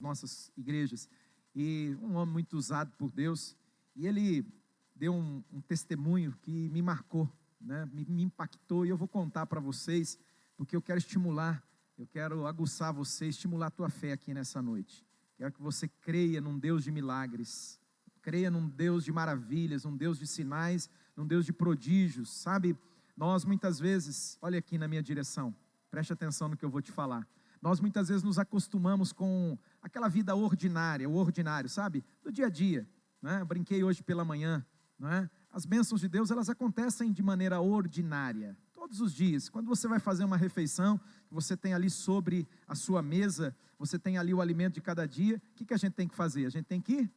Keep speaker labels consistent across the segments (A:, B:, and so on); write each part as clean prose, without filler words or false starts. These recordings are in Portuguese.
A: nossas igrejas, e um homem muito usado por Deus, e ele deu um testemunho que me marcou, né? me impactou, e eu vou contar para vocês, porque eu quero estimular, eu quero aguçar você, estimular a tua fé aqui nessa noite. Quero que você creia num Deus de milagres, creia num Deus de maravilhas, num Deus de sinais, num Deus de prodígios, sabe? Nós muitas vezes, olha aqui na minha direção, preste atenção no que eu vou te falar. Nós muitas vezes nos acostumamos com aquela vida ordinária, o ordinário, sabe? Do dia a dia, né? Eu brinquei hoje pela manhã, né? As bênçãos de Deus, elas acontecem de maneira ordinária, todos os dias. Quando você vai fazer uma refeição, você tem ali sobre a sua mesa, você tem ali o alimento de cada dia, o que a gente tem que fazer? A gente tem que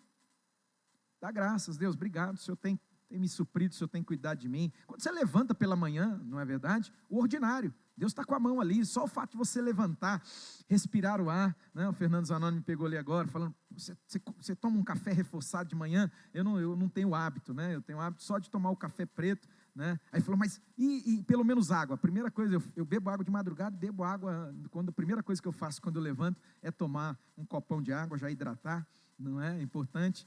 A: dar graças. Deus, obrigado, o Senhor tem me suprido, o Senhor tem cuidado de mim. Quando você levanta pela manhã, não é verdade? O ordinário, Deus está com a mão ali, só o fato de você levantar, respirar o ar, né? O Fernando Zanoni me pegou ali agora, falando, você toma um café reforçado de manhã? Eu não tenho hábito, né? Eu tenho hábito só de tomar o café preto, né? Aí falou, mas e pelo menos água? A primeira coisa, eu bebo água de madrugada, bebo água, a primeira coisa que eu faço quando eu levanto é tomar um copão de água, já hidratar, não é? É importante.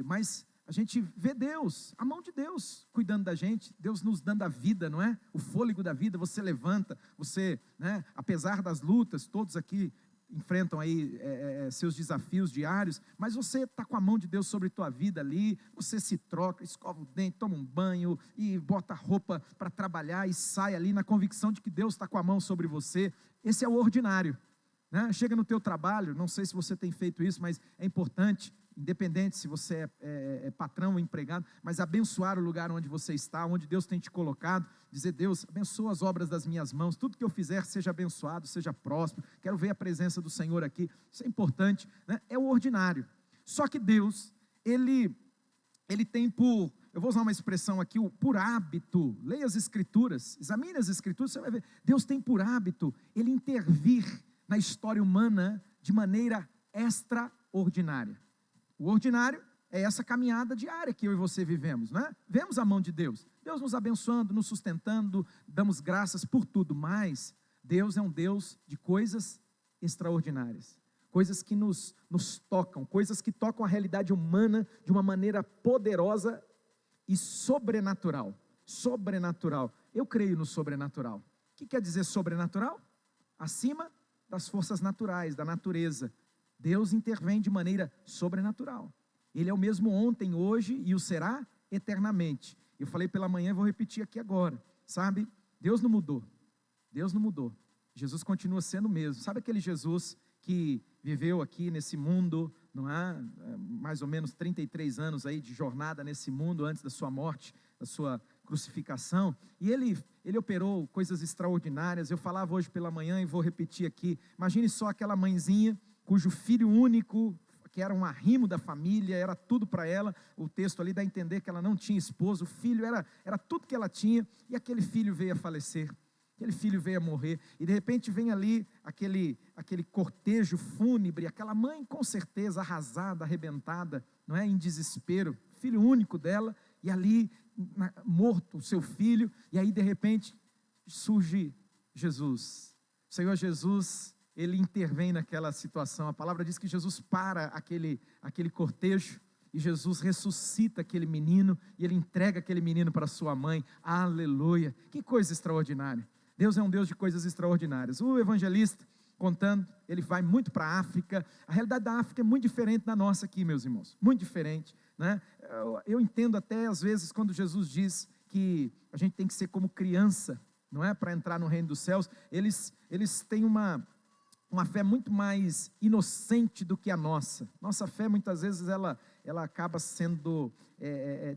A: Mas a gente vê Deus, a mão de Deus cuidando da gente, Deus nos dando a vida, não é? O fôlego da vida, você levanta, você, né? Apesar das lutas, todos aqui enfrentam aí seus desafios diários, mas você está com a mão de Deus sobre tua vida ali, você se troca, escova o dente, toma um banho e bota roupa para trabalhar e sai ali na convicção de que Deus está com a mão sobre você. Esse é o ordinário, né? Chega no teu trabalho, não sei se você tem feito isso, mas é importante, independente se você é patrão ou empregado, mas abençoar o lugar onde você está, onde Deus tem te colocado, dizer, Deus, abençoa as obras das minhas mãos, tudo que eu fizer seja abençoado, seja próspero, quero ver a presença do Senhor aqui, isso é importante, né? É o ordinário. Só que Deus, Ele tem por, eu vou usar uma expressão aqui, por hábito, leia as Escrituras, examine as Escrituras, você vai ver, Deus tem por hábito, Ele intervir na história humana de maneira extraordinária. O ordinário é essa caminhada diária que eu e você vivemos, né? Vemos a mão de Deus, Deus nos abençoando, nos sustentando, damos graças por tudo, mas Deus é um Deus de coisas extraordinárias, coisas que nos tocam, coisas que tocam a realidade humana de uma maneira poderosa e sobrenatural. Sobrenatural, eu creio no sobrenatural. O que quer dizer sobrenatural? Acima das forças naturais, da natureza. Deus intervém de maneira sobrenatural. Ele é o mesmo ontem, hoje e o será eternamente. Eu falei pela manhã e vou repetir aqui agora. Sabe, Deus não mudou. Deus não mudou. Jesus continua sendo o mesmo. Sabe aquele Jesus que viveu aqui nesse mundo, não é? Mais ou menos 33 anos aí de jornada nesse mundo antes da sua morte, da sua crucificação, e ele operou coisas extraordinárias. Eu falava hoje pela manhã e vou repetir aqui. Imagine só aquela mãezinha cujo filho único, que era um arrimo da família, era tudo para ela. O texto ali dá a entender que ela não tinha esposo, o filho era tudo que ela tinha, e aquele filho veio a falecer, aquele filho veio a morrer, e de repente vem ali aquele cortejo fúnebre, aquela mãe com certeza arrasada, arrebentada, não é? Em desespero, filho único dela, e ali morto o seu filho, e aí de repente surge Jesus, o Senhor Jesus. Ele intervém naquela situação. A palavra diz que Jesus para aquele cortejo, e Jesus ressuscita aquele menino, e Ele entrega aquele menino para sua mãe. Aleluia, que coisa extraordinária. Deus é um Deus de coisas extraordinárias. O evangelista contando, ele vai muito para a África. A realidade da África é muito diferente da nossa aqui, meus irmãos, muito diferente, né? Eu entendo até às vezes quando Jesus diz que a gente tem que ser como criança, não é? Para entrar no reino dos céus. Eles têm uma fé muito mais inocente do que a nossa. Nossa fé muitas vezes ela acaba sendo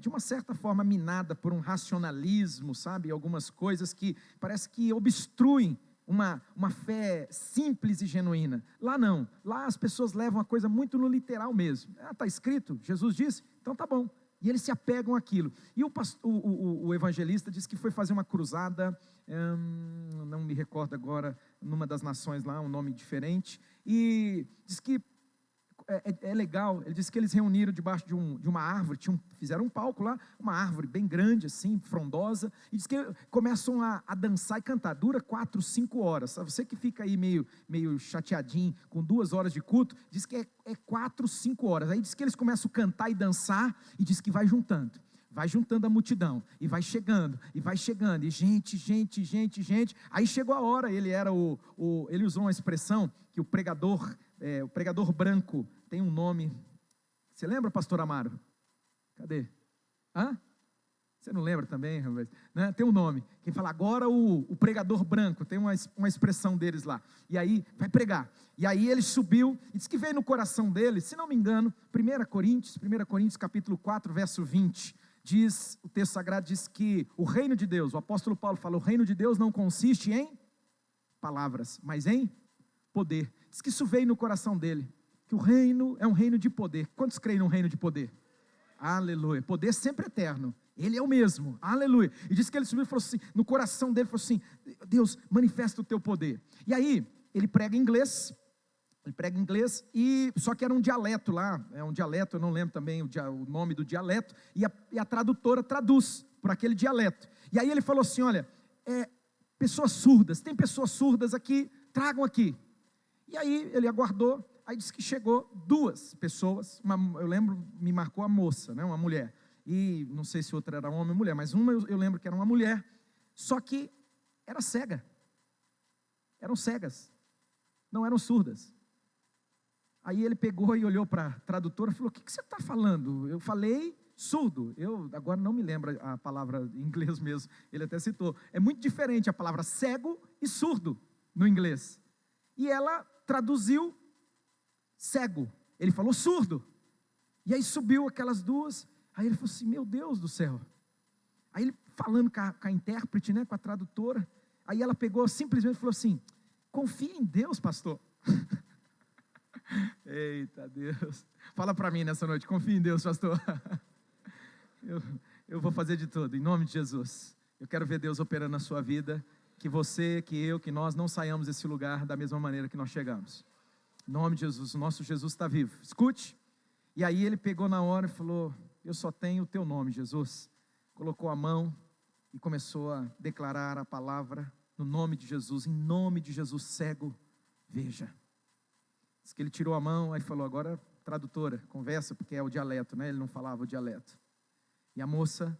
A: de uma certa forma minada por um racionalismo, sabe? Algumas coisas que parece que obstruem uma fé simples e genuína. Lá não, lá as pessoas levam a coisa muito no literal mesmo. Está escrito, Jesus disse, então tá bom. E eles se apegam àquilo. E o evangelista disse que foi fazer uma cruzada, não me recordo agora, numa das nações lá, um nome diferente, e diz que é legal, ele disse que eles reuniram debaixo de uma árvore, fizeram um palco lá, uma árvore bem grande assim, frondosa, e diz que começam a dançar e cantar, dura 4, 5 horas, sabe? Você que fica aí meio chateadinho, com 2 horas de culto, diz que é 4, 5 horas, aí diz que eles começam a cantar e dançar, e diz que vai juntando a multidão, e vai chegando, e gente, aí chegou a hora, ele usou uma expressão, que o pregador branco, tem um nome, você lembra, pastor Amaro? Cadê? Você não lembra também, né? Tem um nome, quem fala agora o pregador branco, tem uma expressão deles lá, e aí vai pregar, e aí ele subiu, e diz que veio no coração dele, se não me engano, 1 Coríntios capítulo 4, verso 20, diz, o texto sagrado diz que o reino de Deus, o apóstolo Paulo fala, o reino de Deus não consiste em palavras, mas em poder. Diz que isso veio no coração dele, que o reino é um reino de poder. Quantos creem num reino de poder? Aleluia, poder sempre eterno, ele é o mesmo, aleluia. E diz que ele subiu e falou assim, no coração dele falou assim, Deus, manifesta o teu poder. E aí, ele prega em inglês, e só que era um dialeto lá, é um dialeto, eu não lembro também o nome do dialeto, e a tradutora traduz por aquele dialeto. E aí ele falou assim, olha, pessoas surdas, tem pessoas surdas aqui, tragam aqui. E aí ele aguardou, aí disse que chegou 2 pessoas, eu lembro, me marcou a moça, né, uma mulher, e não sei se outra era homem ou mulher, mas uma eu lembro que era uma mulher, só que era cega, eram cegas, não eram surdas. Aí ele pegou e olhou para a tradutora e falou, o que você está falando? Eu falei surdo, eu agora não me lembro a palavra em inglês mesmo, ele até citou, é muito diferente a palavra cego e surdo no inglês, e ela traduziu cego, ele falou surdo, e aí subiu aquelas 2, aí ele falou assim, meu Deus do céu, aí ele falando com a intérprete, né, com a tradutora, aí ela pegou simplesmente e falou assim, confia em Deus, pastor. Eita Deus, fala para mim nessa noite, confia em Deus, pastor. Eu vou fazer de tudo, em nome de Jesus, eu quero ver Deus operando na sua vida, que você, que eu, que nós não saiamos desse lugar da mesma maneira que nós chegamos, em nome de Jesus, o nosso Jesus está vivo, escute. E aí ele pegou na hora e falou, eu só tenho o teu nome, Jesus, colocou a mão e começou a declarar a palavra, no nome de Jesus, em nome de Jesus, cego, veja. Diz que ele tirou a mão, aí falou, agora tradutora, conversa, porque é o dialeto, né? Ele não falava o dialeto. E a moça,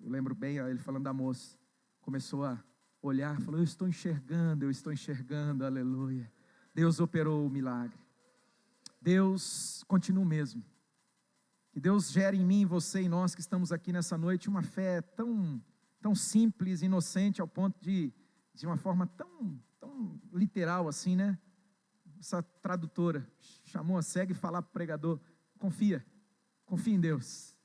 A: eu lembro bem, ele falando da moça, começou a olhar, falou, eu estou enxergando, aleluia. Deus operou o milagre. Deus continua o mesmo. Que Deus gere em mim, em você e nós que estamos aqui nessa noite, uma fé tão simples, inocente, ao ponto de uma forma tão literal assim, né? Essa tradutora chamou a cega e falou para o pregador, confia em Deus,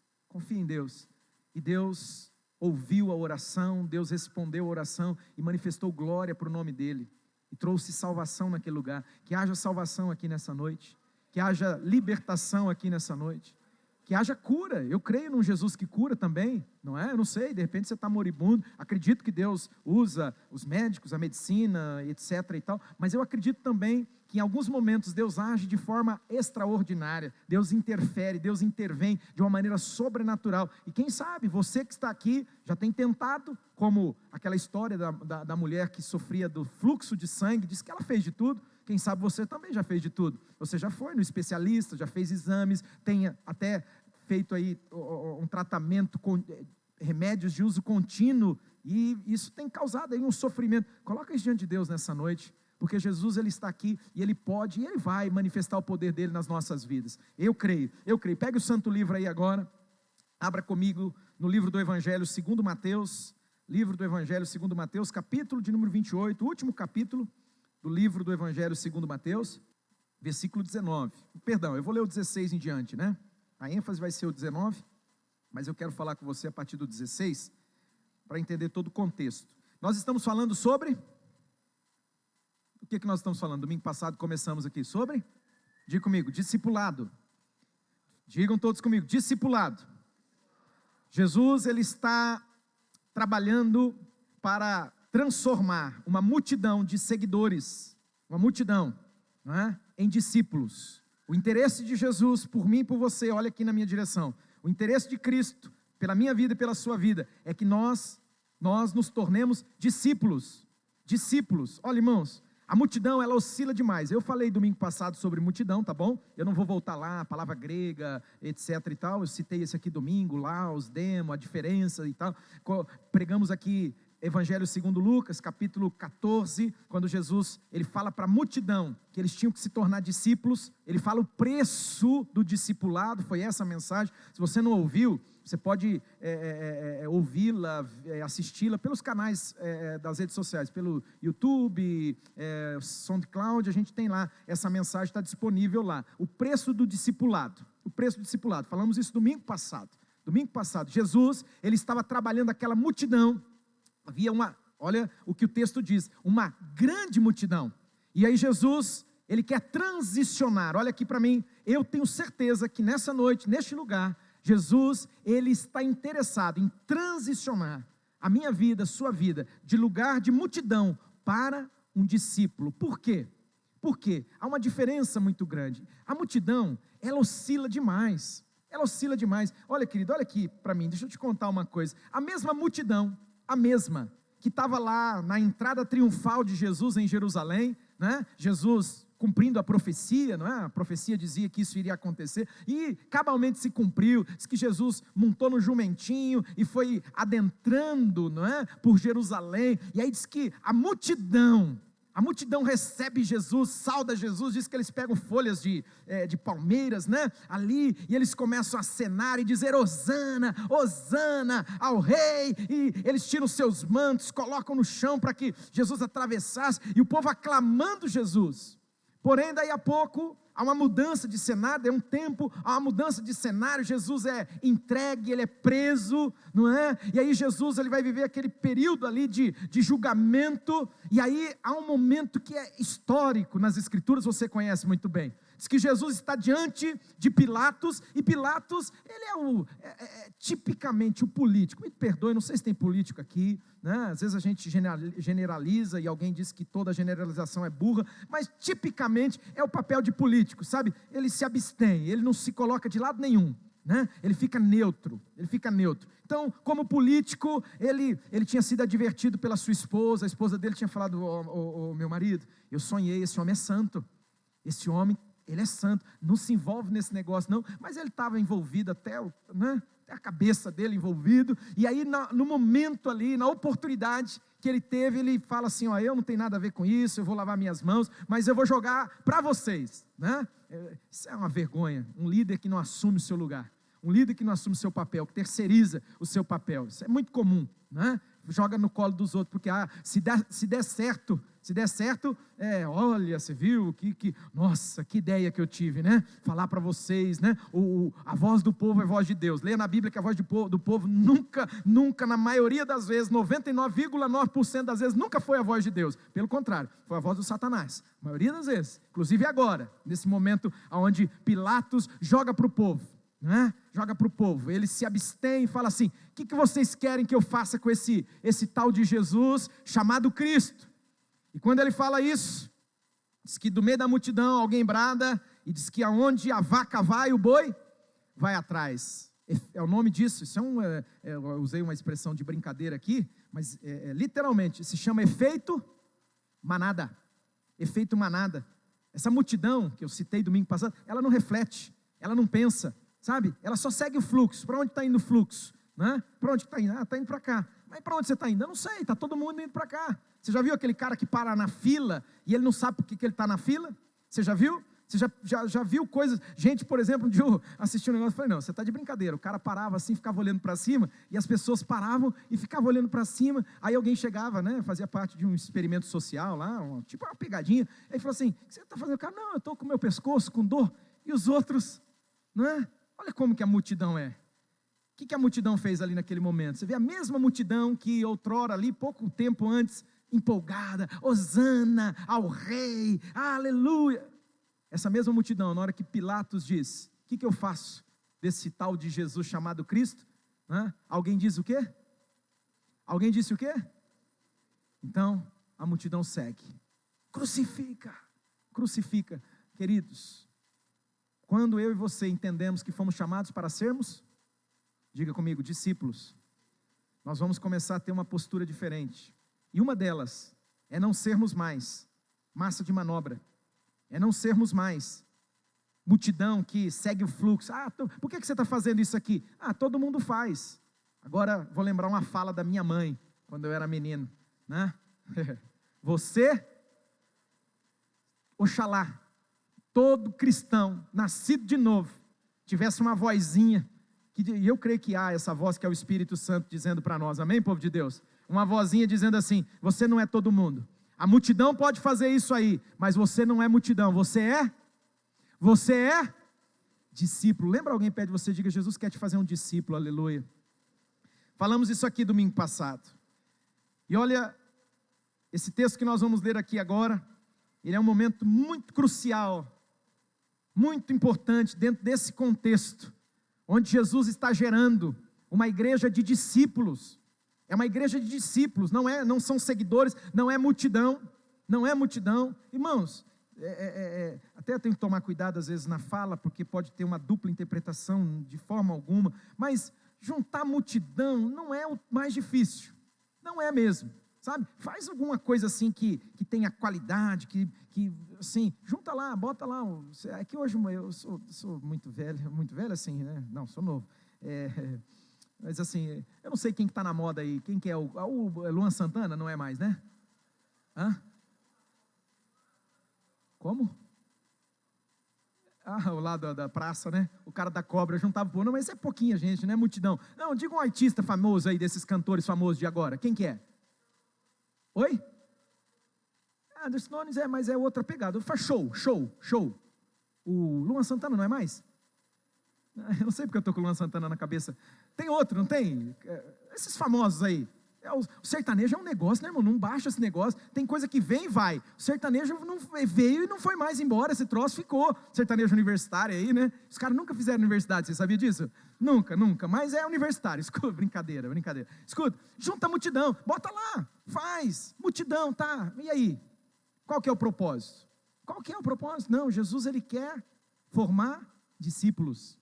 A: e Deus ouviu a oração, Deus respondeu a oração e manifestou glória para o nome dele, e trouxe salvação naquele lugar. Que haja salvação aqui nessa noite, que haja libertação aqui nessa noite, que haja cura. Eu creio num Jesus que cura também, não é? Eu não sei, de repente você está moribundo, acredito que Deus usa os médicos, a medicina, etc. e tal, mas eu acredito também que em alguns momentos Deus age de forma extraordinária, Deus interfere, Deus intervém de uma maneira sobrenatural, e quem sabe, você que está aqui, já tem tentado, como aquela história da mulher que sofria do fluxo de sangue, disse que ela fez de tudo. Quem sabe você também já fez de tudo, você já foi no especialista, já fez exames, tem até feito aí um tratamento com remédios de uso contínuo, e isso tem causado aí um sofrimento. Coloca isso diante de Deus nessa noite, porque Jesus ele está aqui, e Ele pode, e Ele vai manifestar o poder dEle nas nossas vidas. Eu creio, pegue o santo livro aí agora, abra comigo no livro do Evangelho segundo Mateus, capítulo de número 28, o último capítulo do livro do Evangelho segundo Mateus, versículo 19, perdão, eu vou ler o 16 em diante, né? A ênfase vai ser o 19, mas eu quero falar com você a partir do 16, para entender todo o contexto. Nós estamos falando sobre, o que nós estamos falando? Domingo passado começamos aqui sobre, diga comigo, discipulado. Digam todos comigo, discipulado. Jesus, Ele está trabalhando para transformar uma multidão de seguidores, uma multidão, não é? Em discípulos. O interesse de Jesus por mim e por você, olha aqui na minha direção. O interesse de Cristo pela minha vida e pela sua vida é que nós nos tornemos discípulos. Discípulos. Olha, irmãos, a multidão, ela oscila demais. Eu falei domingo passado sobre multidão, tá bom? Eu não vou voltar lá, a palavra grega, etc e tal. Eu citei esse aqui domingo, lá, os demos, a diferença e tal. Pregamos aqui Evangelho segundo Lucas, capítulo 14, quando Jesus, ele fala para a multidão que eles tinham que se tornar discípulos. Ele fala o preço do discipulado, foi essa a mensagem. Se você não ouviu, você pode ouvi-la, assisti-la pelos canais das redes sociais, pelo YouTube, SoundCloud, a gente tem lá, essa mensagem está disponível lá. O preço do discipulado, falamos isso domingo passado. Jesus, ele estava trabalhando aquela multidão, havia olha o que o texto diz, uma grande multidão, e aí Jesus, ele quer transicionar. Olha aqui para mim, eu tenho certeza que nessa noite, neste lugar, Jesus, ele está interessado em transicionar a minha vida, a sua vida, de lugar de multidão para um discípulo. Por quê? Porque há uma diferença muito grande. A multidão, ela oscila demais. Olha, querido, olha aqui para mim, deixa eu te contar uma coisa. A mesma multidão, que estava lá na entrada triunfal de Jesus em Jerusalém, né? Jesus cumprindo a profecia, não é? A profecia dizia que isso iria acontecer, e cabalmente se cumpriu. Diz que Jesus montou no jumentinho e foi adentrando, não é? Por Jerusalém, e aí diz que a multidão recebe Jesus, sauda Jesus. Diz que eles pegam folhas de palmeiras, né? Ali, e eles começam a acenar e dizer: Hosana, Hosana ao rei, e eles tiram seus mantos, colocam no chão para que Jesus atravessasse, e o povo aclamando Jesus. Porém, daí a pouco, há uma mudança de cenário, é um tempo, há uma mudança de cenário. Jesus é entregue, ele é preso, não é? E aí Jesus, ele vai viver aquele período ali de julgamento, e aí há um momento que é histórico nas Escrituras, você conhece muito bem. Diz que Jesus está diante de Pilatos, e Pilatos, ele é tipicamente o político. Me perdoe, não sei se tem político aqui, né? Às vezes a gente generaliza e alguém diz que toda generalização é burra, mas tipicamente é o papel de político, sabe? Ele se abstém, ele não se coloca de lado nenhum, né? Ele fica neutro. Então, como político, ele tinha sido advertido pela sua esposa, a esposa dele tinha falado: meu marido, eu sonhei, esse homem é santo, esse homem, ele é santo, não se envolve nesse negócio não, mas ele estava envolvido até a cabeça dele envolvido, e aí no momento ali, na oportunidade que ele teve, ele fala assim: eu não tenho nada a ver com isso, eu vou lavar minhas mãos, mas eu vou jogar para vocês, né? Isso é uma vergonha, um líder que não assume o seu lugar, um líder que não assume o seu papel, que terceiriza o seu papel, isso é muito comum, né? Joga no colo dos outros, porque se der certo, olha, você viu, nossa, que ideia que eu tive, né? Falar para vocês, né? A voz do povo é a voz de Deus. Leia na Bíblia que a voz do povo nunca, na maioria das vezes, 99,9% das vezes, nunca foi a voz de Deus. Pelo contrário, foi a voz do Satanás, a maioria das vezes, inclusive agora, nesse momento onde Pilatos joga para o povo, né? Joga para o povo, ele se abstém e fala assim: o que vocês querem que eu faça com esse tal de Jesus chamado Cristo? E quando ele fala isso, diz que do meio da multidão alguém brada, e diz que aonde a vaca vai, o boi vai atrás. É o nome disso, isso eu usei uma expressão de brincadeira aqui, mas literalmente se chama efeito manada. Efeito manada. Essa multidão que eu citei domingo passado, ela não reflete, ela não pensa, sabe? Ela só segue o fluxo. Para onde está indo o fluxo? Né? Para onde está indo? Está indo para cá. Mas para onde você está indo? Eu não sei, está todo mundo indo para cá. Você já viu aquele cara que para na fila e ele não sabe por que ele está na fila? Você já viu? Você já viu coisas? Gente, por exemplo, um dia eu assisti um negócio e falei: não, você está de brincadeira. O cara parava assim, ficava olhando para cima, e as pessoas paravam e ficavam olhando para cima. Aí alguém chegava, né, fazia parte de um experimento social lá, tipo uma pegadinha. Aí falou assim: o que você está fazendo? O cara: não, eu estou com o meu pescoço, com dor. E os outros, não é? Olha como que a multidão é. O que a multidão fez ali naquele momento? Você vê a mesma multidão que outrora ali, pouco tempo antes, empolgada: Hosana ao rei, aleluia. Essa mesma multidão, na hora que Pilatos diz: o que eu faço desse tal de Jesus chamado Cristo? Alguém diz o quê? Alguém disse o quê? Então, a multidão segue: crucifica, crucifica. Queridos, quando eu e você entendemos que fomos chamados para sermos, diga comigo, discípulos, nós vamos começar a ter uma postura diferente. E uma delas é não sermos mais massa de manobra, é não sermos mais multidão que segue o fluxo. Por que você está fazendo isso aqui? Todo mundo faz. Agora vou lembrar uma fala da minha mãe, quando eu era menino, né? Você, oxalá, todo cristão, nascido de novo, tivesse uma vozinha, e eu creio que há essa voz que é o Espírito Santo dizendo para nós, amém, povo de Deus? Uma vozinha dizendo assim, você não é todo mundo. A multidão pode fazer isso aí, mas você não é multidão, você é discípulo. Lembra alguém pede você, diga, Jesus quer te fazer um discípulo, aleluia. Falamos isso aqui domingo passado. E olha, esse texto que nós vamos ler aqui agora, ele é um momento muito crucial, muito importante dentro desse contexto, onde Jesus está gerando uma igreja de discípulos. É uma igreja de discípulos, não são seguidores, não é multidão. Irmãos, até tenho que tomar cuidado às vezes na fala, porque pode ter uma dupla interpretação de forma alguma, mas juntar multidão não é o mais difícil, não é mesmo, sabe? Faz alguma coisa assim que tenha qualidade, que assim, junta lá, bota lá, é que hoje eu sou muito velho assim, né? Não, sou novo, mas assim, eu não sei quem que está na moda aí, quem que é o Luan Santana, não é mais, né? Como? O lado da praça, né? O cara da cobra juntava o povo. Não, mas é pouquinha gente, não é multidão. Não, diga um artista famoso aí, desses cantores famosos de agora. Quem que é? Oi? The Stones mas é outra pegada. Faz show. O Luan Santana não é mais? Eu não sei porque eu estou com o Luan Santana na cabeça. Tem outro, não tem? Esses famosos aí. O sertanejo é um negócio, né, irmão? Não baixa esse negócio. Tem coisa que vem e vai. O sertanejo não veio e não foi mais embora. Esse troço ficou. Sertanejo universitário aí, né? Os caras nunca fizeram universidade, você sabia disso? Nunca. Mas é universitário. Escuta, brincadeira. Escuta, junta a multidão. Bota lá, faz. Multidão, tá? E aí? Qual que é o propósito? Não, Jesus, ele quer formar discípulos.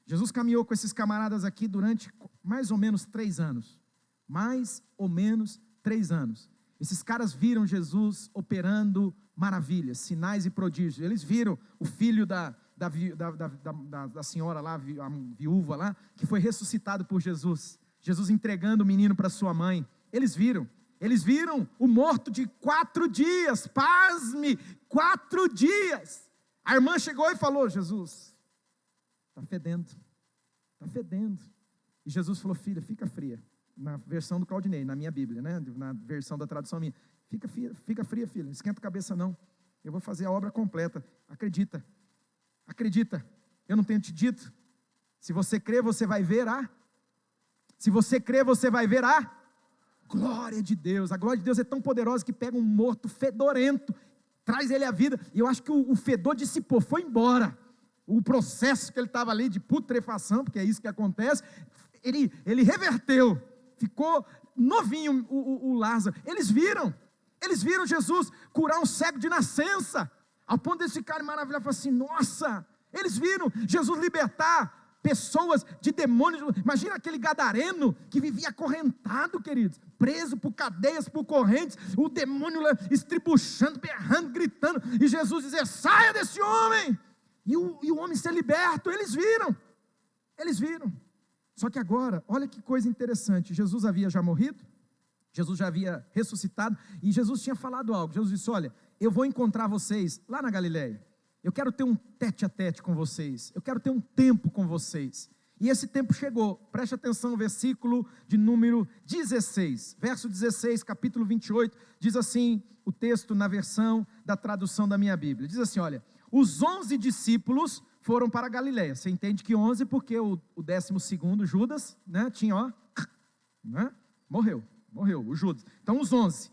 A: Jesus caminhou com esses camaradas aqui durante mais ou menos 3 anos. Esses caras viram Jesus operando maravilhas, sinais e prodígios. Eles viram o filho da senhora lá, a viúva lá, que foi ressuscitado por Jesus. Jesus entregando o menino para sua mãe. Eles viram o morto de 4 dias, pasme, 4 dias. A irmã chegou e falou, Jesus, está fedendo. E Jesus falou, filha, fica fria. Na versão do Claudinei, na minha Bíblia, né? Na versão da tradução minha. Fica fria, filha, não esquenta a cabeça não. Eu vou fazer a obra completa. Acredita. Eu não tenho te dito? Se você crer, você vai ver a glória de Deus. A glória de Deus é tão poderosa que pega um morto fedorento, traz ele à vida. E eu acho que o fedor dissipou, foi embora. O processo que ele estava ali de putrefação, porque é isso que acontece, ele reverteu, ficou novinho o Lázaro. Eles viram Jesus curar um cego de nascença, ao ponto de ficarem maravilhados, falar assim, nossa, eles viram Jesus libertar pessoas de demônios. Imagina aquele gadareno que vivia acorrentado, queridos, preso por cadeias, por correntes, o demônio lá estribuchando, berrando, gritando, e Jesus dizia, saia desse homem. E o homem ser liberto, eles viram. Só que agora, olha que coisa interessante, Jesus havia já morrido, Jesus já havia ressuscitado, e Jesus tinha falado algo. Jesus disse, olha, eu vou encontrar vocês lá na Galileia, eu quero ter um tete a tete com vocês, eu quero ter um tempo com vocês. E esse tempo chegou, preste atenção no versículo de número 16, verso 16, capítulo 28, diz assim, o texto na versão da tradução da minha Bíblia, diz assim, olha, os 11 discípulos foram para a Galileia. Você entende que 11 porque o 12º, Judas, né, tinha, né, morreu o Judas. Então os 11,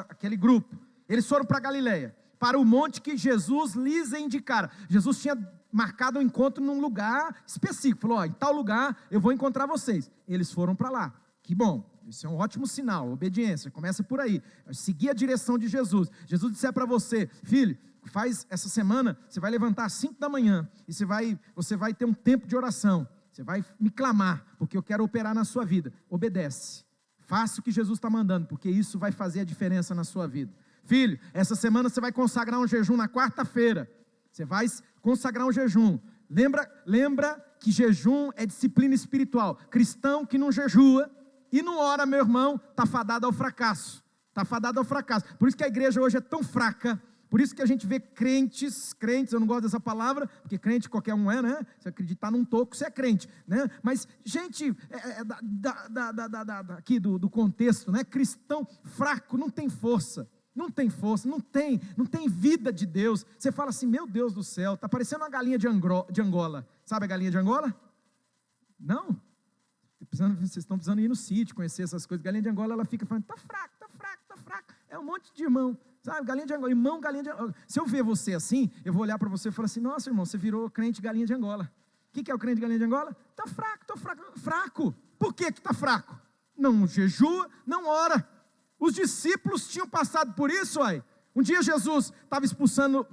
A: aquele grupo, eles foram para a Galileia, para o monte que Jesus lhes indicara. Jesus tinha marcado um encontro num lugar específico, falou, em tal lugar eu vou encontrar vocês. Eles foram para lá, que bom. Isso é um ótimo sinal, obediência, começa por aí, seguir a direção de Jesus. Jesus disse para você, filho, faz essa semana, você vai levantar às 5 da manhã, e você vai ter um tempo de oração, você vai me clamar, porque eu quero operar na sua vida. Obedece, faça o que Jesus está mandando, porque isso vai fazer a diferença na sua vida. Filho, essa semana você vai consagrar um jejum na quarta-feira, você vai consagrar um jejum. Lembra que jejum é disciplina espiritual. Cristão que não jejua e não ora, meu irmão, está fadado ao fracasso. Está fadado ao fracasso. Por isso que a igreja hoje é tão fraca. Por isso que a gente vê crentes, eu não gosto dessa palavra, porque crente qualquer um é, né? Se acreditar num toco, você é crente, né? Mas gente, aqui do contexto, né? Cristão fraco, não tem força. Não tem força, não tem vida de Deus. Você fala assim, meu Deus do céu, está parecendo uma galinha de Angola. Sabe a galinha de Angola? Não? Vocês estão precisando ir no sítio, conhecer essas coisas. Galinha de Angola, ela fica falando, está fraco. É um monte de irmão, sabe? Galinha de Angola, irmão, galinha de Angola. Se eu ver você assim, eu vou olhar para você e falar assim, nossa irmão, você virou crente galinha de Angola. O que é o crente galinha de Angola? Está fraco. Por que está fraco? Não jejua, não ora. Os discípulos tinham passado por isso, aí. Um dia Jesus estava expulsando,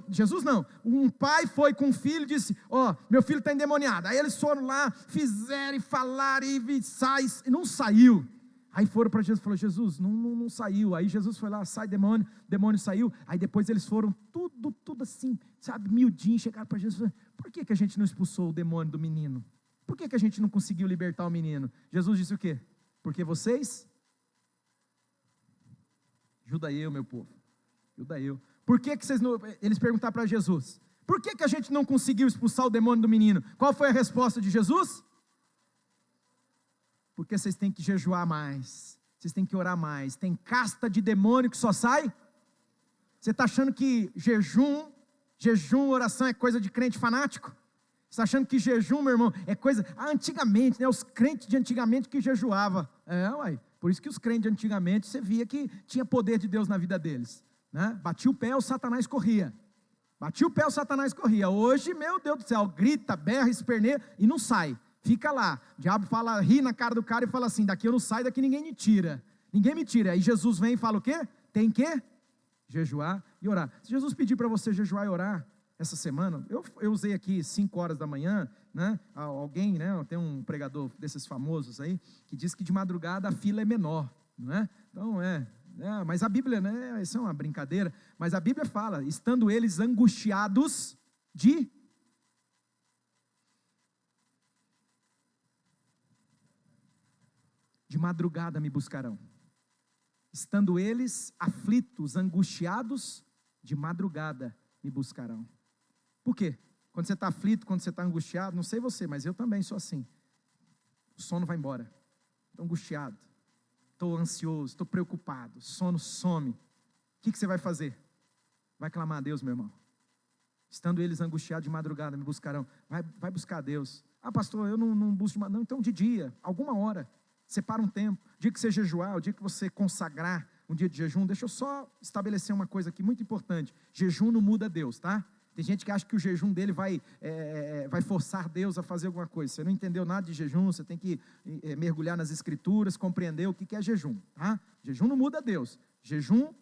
A: um pai foi com um filho e disse, meu filho está endemoniado. Aí eles foram lá, fizeram e falaram e não saiu. Aí foram para Jesus e falaram, Jesus, não saiu. Aí Jesus foi lá, sai demônio saiu. Aí depois eles foram tudo assim, sabe, miudinho, chegaram para Jesus e falaram, por que a gente não expulsou o demônio do menino? Por que a gente não conseguiu libertar o menino? Jesus disse o quê? Porque vocês... Ajuda eu, meu povo. Ajuda eu. Por que vocês não... Eles perguntaram para Jesus, por que a gente não conseguiu expulsar o demônio do menino? Qual foi a resposta de Jesus? Porque vocês têm que jejuar mais, vocês têm que orar mais. Tem casta de demônio que só sai. Você está achando que jejum, oração é coisa de crente fanático? Você está achando que jejum, meu irmão, é coisa... antigamente, né, os crentes de antigamente que jejuavam. Por isso que os crentes de antigamente, você via que tinha poder de Deus na vida deles, né? Batia o pé, o Satanás corria. Hoje, meu Deus do céu, grita, berra, esperneia e não sai. Fica lá, o diabo fala, ri na cara do cara e fala assim, daqui eu não saio, daqui ninguém me tira. Aí Jesus vem e fala o quê? Tem que jejuar e orar. Se Jesus pedir para você jejuar e orar essa semana, eu usei aqui 5 horas da manhã, né? Alguém, né? Tem um pregador desses famosos aí, que diz que de madrugada a fila é menor, não é? Então mas a Bíblia, né? Isso é uma brincadeira, mas a Bíblia fala, estando eles angustiados de madrugada me buscarão. Estando eles aflitos, angustiados, de madrugada me buscarão. Por quê? Quando você está aflito, quando você está angustiado, não sei você, mas eu também sou assim. O sono vai embora. Estou angustiado, estou ansioso, estou preocupado, o sono some. O que você vai fazer? Vai clamar a Deus, meu irmão. Estando eles angustiados de madrugada me buscarão. Vai buscar a Deus. Pastor, eu não busco de madrugada. Não, então de dia, alguma hora. Separa um tempo, o dia que você jejuar, o dia que você consagrar um dia de jejum. Deixa eu só estabelecer uma coisa aqui muito importante, jejum não muda Deus, tá? Tem gente que acha que o jejum dele vai forçar Deus a fazer alguma coisa. Você não entendeu nada de jejum, você tem que mergulhar nas escrituras, compreender o que é jejum, tá? Jejum não muda Deus, jejum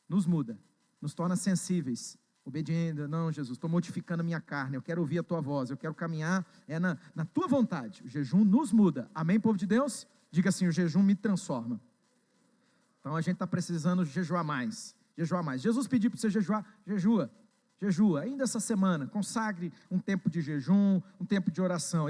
A: nos muda, nos torna sensíveis, obedientes. Não, Jesus, estou modificando a minha carne, eu quero ouvir a tua voz, eu quero caminhar na tua vontade. O jejum nos muda, amém, povo de Deus? Diga assim, o jejum me transforma. Então a gente está precisando jejuar mais. Jesus pediu para você jejuar, jejua, ainda essa semana, consagre um tempo de jejum, um tempo de oração.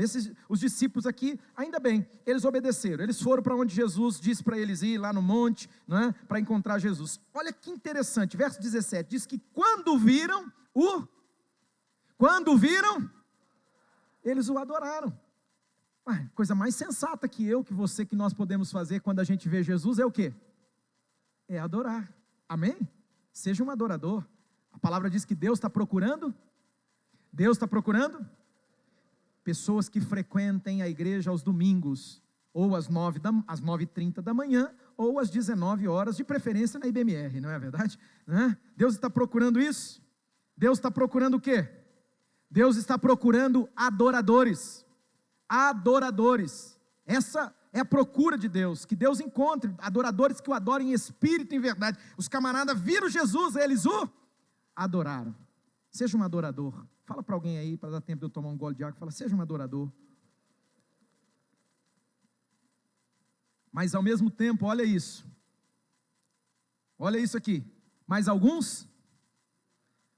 A: Os discípulos aqui, ainda bem, eles obedeceram, eles foram para onde Jesus disse para eles ir, lá no monte, né, para encontrar Jesus. Olha que interessante, verso 17, diz que quando viram, eles o adoraram. Coisa mais sensata que você, que nós podemos fazer quando a gente vê Jesus é o quê? É adorar, amém? Seja um adorador. A palavra diz que Deus está procurando pessoas que frequentem a igreja aos domingos, ou às 9h30 da manhã, ou às 19 horas, de preferência na IBMR, não é verdade? Deus está procurando isso. Deus está procurando o quê? Deus está procurando adoradores. Essa é a procura de Deus, que Deus encontre adoradores que o adorem em espírito e em verdade. Os camaradas viram Jesus, eles o adoraram. Seja um adorador. Fala para alguém aí, para dar tempo de eu tomar um gole de água. Fala, seja um adorador. Mas ao mesmo tempo, olha isso. Olha isso aqui. Mais alguns?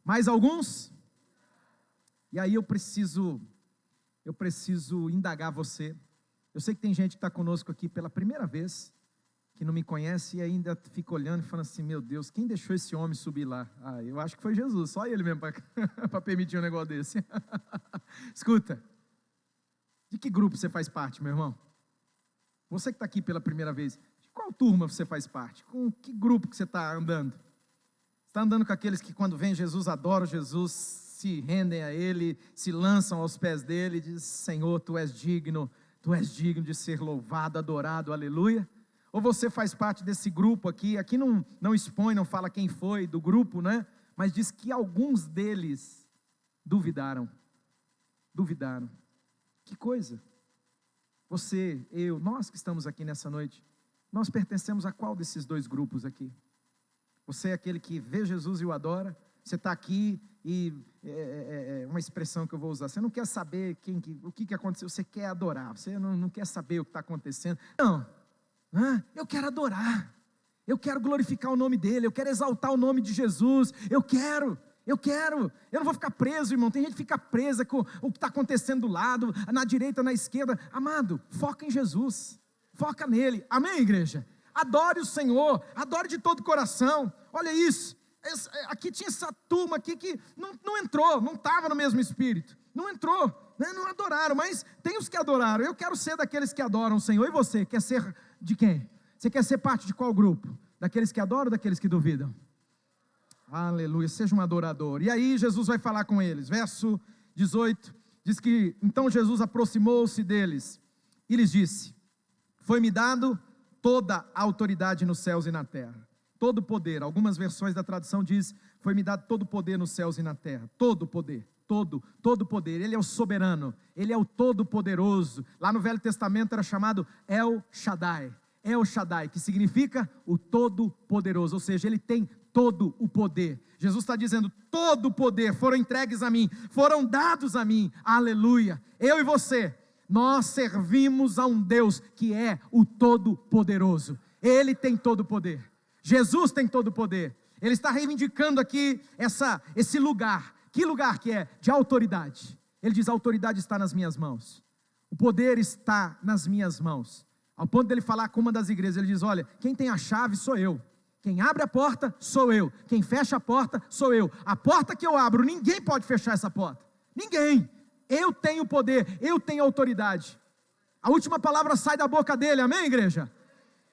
A: Mais alguns? E aí eu preciso indagar você. Eu sei que tem gente que está conosco aqui pela primeira vez, que não me conhece e ainda fica olhando e falando assim, meu Deus, quem deixou esse homem subir lá? Ah, eu acho que foi Jesus, só ele mesmo para permitir um negócio desse. Escuta, de que grupo você faz parte, meu irmão? Você que está aqui pela primeira vez, de qual turma você faz parte? Com que grupo que você está andando? Você está andando com aqueles que quando vem Jesus, adoram Jesus, se rendem a Ele, se lançam aos pés dEle e dizem, Senhor, Tu és digno de ser louvado, adorado, aleluia? Ou você faz parte desse grupo aqui não expõe, não fala quem foi do grupo, né? Mas diz que alguns deles duvidaram. Que coisa! Você, eu, nós que estamos aqui nessa noite, nós pertencemos a qual desses dois grupos aqui? Você é aquele que vê Jesus e o adora? Você está aqui e, uma expressão que eu vou usar, você não quer saber o que aconteceu, você quer adorar, você não quer saber o que está acontecendo. Não, eu quero adorar, eu quero glorificar o nome dEle, eu quero exaltar o nome de Jesus, eu não vou ficar preso, irmão. Tem gente que fica presa com o que está acontecendo do lado, na direita, na esquerda. Amado, foca em Jesus, foca nele, amém, igreja? Adore o Senhor, adore de todo o coração. Olha isso, aqui tinha essa turma aqui que não entrou, não estava no mesmo espírito, não entrou, né? Não adoraram, mas tem os que adoraram. Eu quero ser daqueles que adoram o Senhor. E você, quer ser de quem? Você quer ser parte de qual grupo? Daqueles que adoram ou daqueles que duvidam? Aleluia, seja um adorador. E aí Jesus vai falar com eles, verso 18, diz que, então Jesus aproximou-se deles, e lhes disse, foi-me dado toda a autoridade nos céus e na terra, todo o poder. Algumas versões da tradução diz, foi-me dado todo o poder nos céus e na terra, todo o poder, todo o poder. Ele é o soberano, Ele é o todo-poderoso. Lá no Velho Testamento era chamado El Shaddai, que significa o todo-poderoso, ou seja, Ele tem todo o poder. Jesus está dizendo, todo o poder foram entregues a mim, foram dados a mim, aleluia. Eu e você, nós servimos a um Deus que é o Todo-Poderoso. Ele tem todo o poder, Jesus tem todo o poder. Ele está reivindicando aqui esse lugar. Que lugar que é? De autoridade. Ele diz, a autoridade está nas minhas mãos, o poder está nas minhas mãos. Ao ponto dele falar com uma das igrejas, ele diz, olha, quem tem a chave sou eu, quem abre a porta sou eu, quem fecha a porta sou eu. A porta que eu abro, ninguém pode fechar essa porta, ninguém. Eu tenho poder, eu tenho autoridade. A última palavra sai da boca dele, amém, igreja?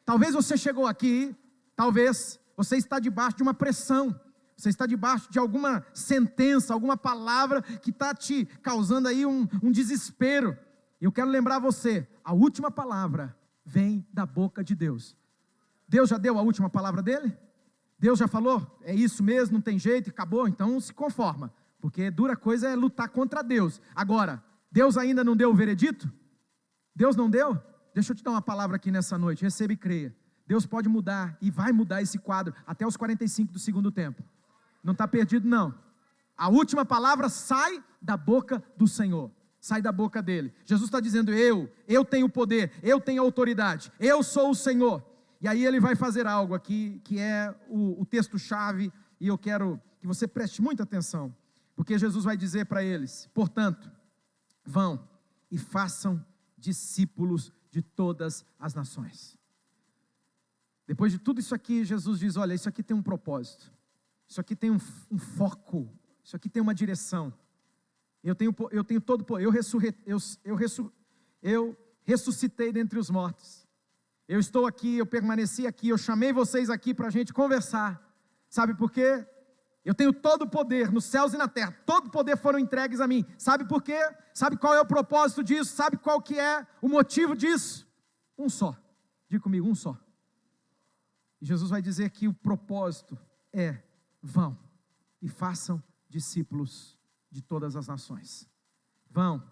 A: Talvez você chegou aqui, talvez você está debaixo de uma pressão, você está debaixo de alguma sentença, alguma palavra que está te causando aí um desespero. Eu quero lembrar você, a última palavra vem da boca de Deus. Deus já deu a última palavra dele? Deus já falou, é isso mesmo, não tem jeito, acabou, então se conforma, porque dura coisa é lutar contra Deus. Agora, Deus ainda não deu o veredito? Deus não deu? Deixa eu te dar uma palavra aqui nessa noite, receba e creia. Deus pode mudar e vai mudar esse quadro até os 45 do segundo tempo. Não está perdido não. A última palavra sai da boca do Senhor, sai da boca dele. Jesus está dizendo, eu tenho poder, eu tenho autoridade, eu sou o Senhor. E aí ele vai fazer algo aqui, que é o texto-chave, e eu quero que você preste muita atenção, porque Jesus vai dizer para eles, portanto, vão e façam discípulos de todas as nações. Depois de tudo isso aqui, Jesus diz, olha, isso aqui tem um propósito, isso aqui tem um foco, isso aqui tem uma direção. Eu tenho todo o poder, eu ressuscitei dentre os mortos. Eu estou aqui, eu permaneci aqui, eu chamei vocês aqui para a gente conversar. Sabe por quê? Eu tenho todo o poder nos céus e na terra, todo o poder foram entregues a mim. Sabe por quê? Sabe qual é o propósito disso? Sabe qual que é o motivo disso? Um só, diga comigo, um só. E Jesus vai dizer que o propósito é, vão e façam discípulos de todas as nações. Vão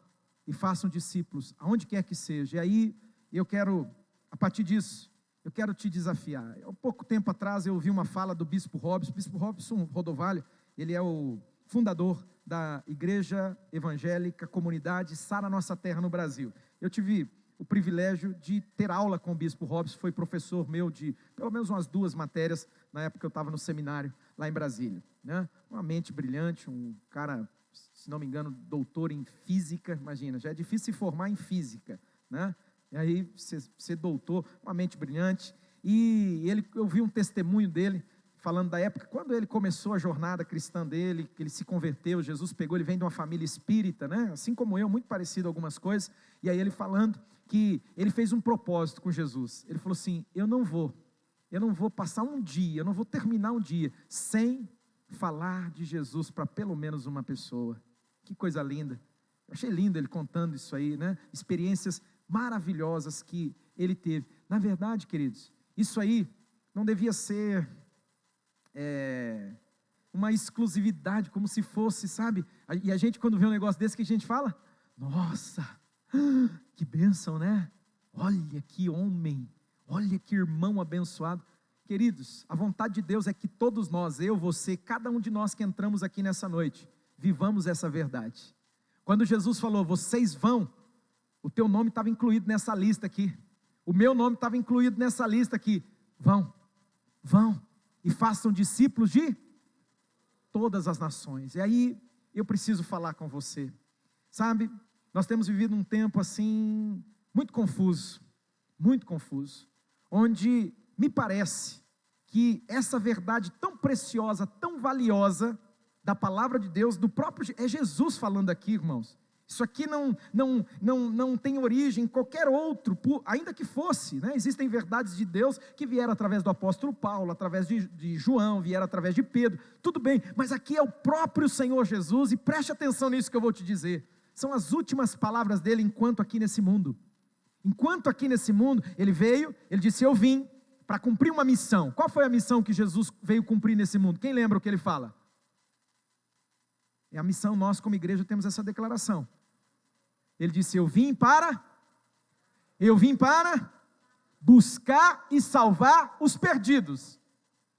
A: e façam discípulos, aonde quer que seja. E aí, eu quero, a partir disso, eu quero te desafiar. Há pouco tempo atrás eu ouvi uma fala do Bispo Robson Rodovalho, ele é o fundador da Igreja Evangélica Comunidade Sara Nossa Terra no Brasil. Eu tive o privilégio de ter aula com o bispo Robson, foi professor meu de pelo menos umas 2 matérias, na época que eu estava no seminário lá em Brasília, né? Uma mente brilhante, um cara, se não me engano, doutor em física, imagina, já é difícil se formar em física, né? E aí, ser doutor, uma mente brilhante, e eu vi um testemunho dele, falando da época, quando ele começou a jornada cristã dele, que ele se converteu, Jesus pegou, ele vem de uma família espírita, né? Assim como eu, muito parecido algumas coisas, e aí ele falando que ele fez um propósito com Jesus, ele falou assim, eu não vou passar um dia, eu não vou terminar um dia, sem falar de Jesus para pelo menos uma pessoa. Que coisa linda, eu achei lindo ele contando isso aí, né? Experiências maravilhosas que ele teve. Na verdade, queridos, isso aí não devia ser uma exclusividade, como se fosse, sabe? E a gente, quando vê um negócio desse, que a gente fala, nossa, que bênção, né? Olha que homem, olha que irmão abençoado. Queridos, a vontade de Deus é que todos nós, eu, você, cada um de nós que entramos aqui nessa noite, vivamos essa verdade. Quando Jesus falou, vocês vão, o teu nome estava incluído nessa lista aqui, o meu nome estava incluído nessa lista aqui, vão e façam discípulos de todas as nações. E aí eu preciso falar com você, sabe, nós temos vivido um tempo assim, muito confuso, onde me parece que essa verdade tão preciosa, tão valiosa, da palavra de Deus, do próprio, é Jesus falando aqui, irmãos, isso aqui não tem origem em qualquer outro, ainda que fosse, né? Existem verdades de Deus que vieram através do apóstolo Paulo, através de João, vieram através de Pedro, tudo bem, mas aqui é o próprio Senhor Jesus, e preste atenção nisso que eu vou te dizer, são as últimas palavras dele enquanto aqui nesse mundo, ele veio, ele disse, eu vim para cumprir uma missão. Qual foi a missão que Jesus veio cumprir nesse mundo? Quem lembra o que ele fala? É a missão, nós como igreja temos essa declaração, ele disse, eu vim para buscar e salvar os perdidos.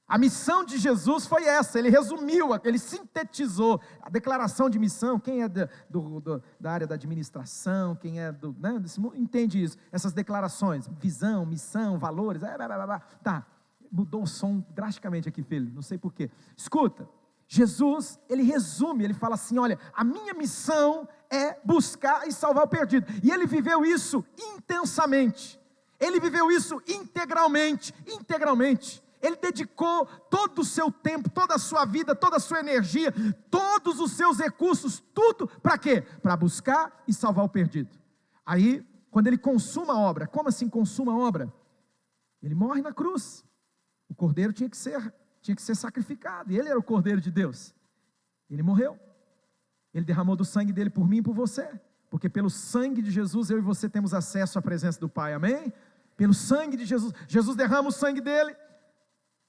A: A missão de Jesus foi essa, ele resumiu, ele sintetizou a declaração de missão. Quem é da área da administração, quem é desse mundo, entende isso, essas declarações, visão, missão, valores, tá, mudou o som drasticamente aqui, filho, não sei porquê. Escuta, Jesus, ele resume, ele fala assim, olha, a minha missão é buscar e salvar o perdido, e ele viveu isso intensamente, ele viveu isso integralmente, ele dedicou todo o seu tempo, toda a sua vida, toda a sua energia, todos os seus recursos, tudo, para quê? Para buscar e salvar o perdido. Aí, quando ele consuma a obra, como assim consuma a obra? Ele morre na cruz, o cordeiro tinha que ser sacrificado, e ele era o cordeiro de Deus, ele morreu, ele derramou do sangue dele por mim e por você, porque pelo sangue de Jesus, eu e você temos acesso à presença do Pai, amém? Pelo sangue de Jesus, Jesus derrama o sangue dele,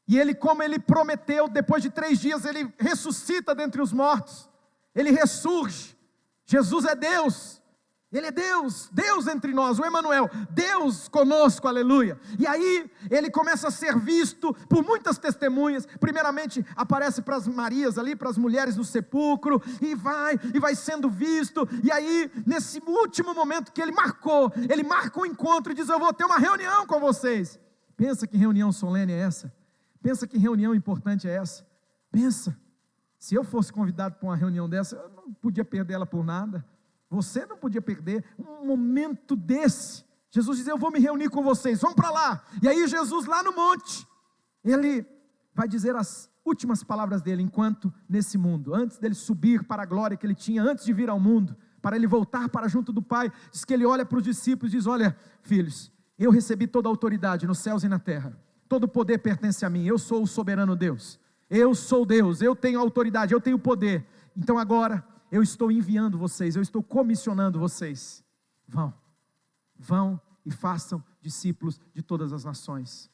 A: e ele, como ele prometeu, depois de 3 dias, ele ressuscita dentre os mortos, ele ressurge, Jesus é Deus, ele é Deus, Deus entre nós, o Emanuel, Deus conosco, aleluia. E aí ele começa a ser visto por muitas testemunhas. Primeiramente aparece para as Marias ali, para as mulheres no sepulcro, e vai sendo visto. E aí nesse último momento que ele marca um encontro e diz, eu vou ter uma reunião com vocês. Pensa que reunião solene é essa? Pensa que reunião importante é essa? Pensa, se eu fosse convidado para uma reunião dessa, eu não podia perder ela por nada. Você não podia perder um momento desse. Jesus diz, eu vou me reunir com vocês, vamos para lá. E aí Jesus lá no monte, ele vai dizer as últimas palavras dele, enquanto nesse mundo, antes dele subir para a glória que ele tinha, antes de vir ao mundo, para ele voltar para junto do Pai, diz que ele olha para os discípulos e diz, olha filhos, eu recebi toda a autoridade nos céus e na terra, todo o poder pertence a mim, eu sou o soberano Deus, eu sou Deus, eu tenho autoridade, eu tenho poder, então agora eu estou enviando vocês, eu estou comissionando vocês, vão e façam discípulos de todas as nações.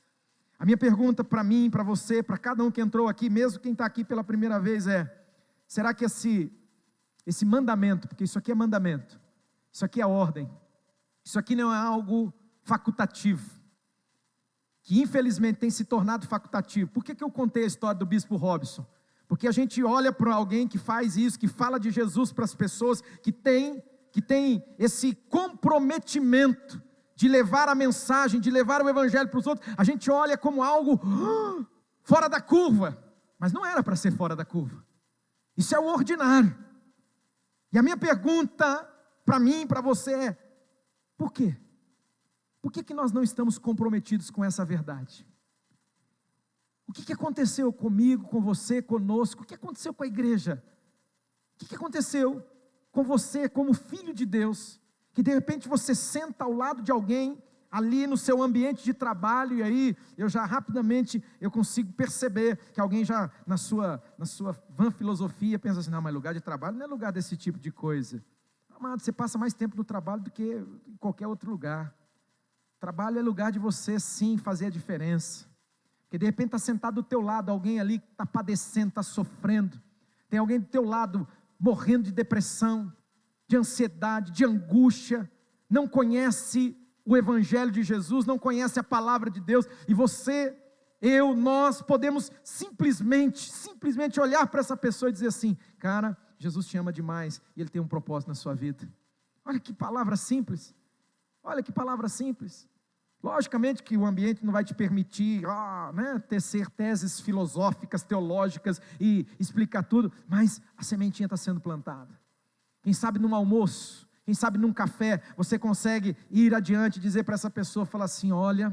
A: A minha pergunta para mim, para você, para cada um que entrou aqui, mesmo quem está aqui pela primeira vez será que esse mandamento, porque isso aqui é mandamento, isso aqui é ordem, isso aqui não é algo facultativo, que infelizmente tem se tornado facultativo. Por que eu contei a história do bispo Robson? Porque a gente olha para alguém que faz isso, que fala de Jesus para as pessoas, que tem esse comprometimento de levar a mensagem, de levar o evangelho para os outros, a gente olha como algo fora da curva, mas não era para ser fora da curva. Isso é o ordinário. E a minha pergunta para mim, para você é: por quê? Por que nós não estamos comprometidos com essa verdade? O que aconteceu comigo, com você, conosco? O que aconteceu com a igreja? O que aconteceu com você como filho de Deus? Que de repente você senta ao lado de alguém ali no seu ambiente de trabalho, e aí eu já rapidamente eu consigo perceber que alguém já na sua vã filosofia pensa assim: não, mas lugar de trabalho não é lugar desse tipo de coisa. Amado, você passa mais tempo no trabalho do que em qualquer outro lugar. Trabalho é lugar de você sim fazer a diferença. Porque de repente está sentado do teu lado alguém ali que está padecendo, está sofrendo. Tem alguém do teu lado morrendo de depressão, de ansiedade, de angústia, não conhece o evangelho de Jesus, não conhece a palavra de Deus, e você, nós podemos simplesmente olhar para essa pessoa e dizer assim: cara, Jesus te ama demais, e Ele tem um propósito na sua vida. Olha que palavra simples, olha que palavra simples. Logicamente que o ambiente não vai te permitir tecer teses filosóficas, teológicas e explicar tudo, mas a sementinha está sendo plantada. Quem sabe num almoço, quem sabe num café, você consegue ir adiante e dizer para essa pessoa, falar assim: olha,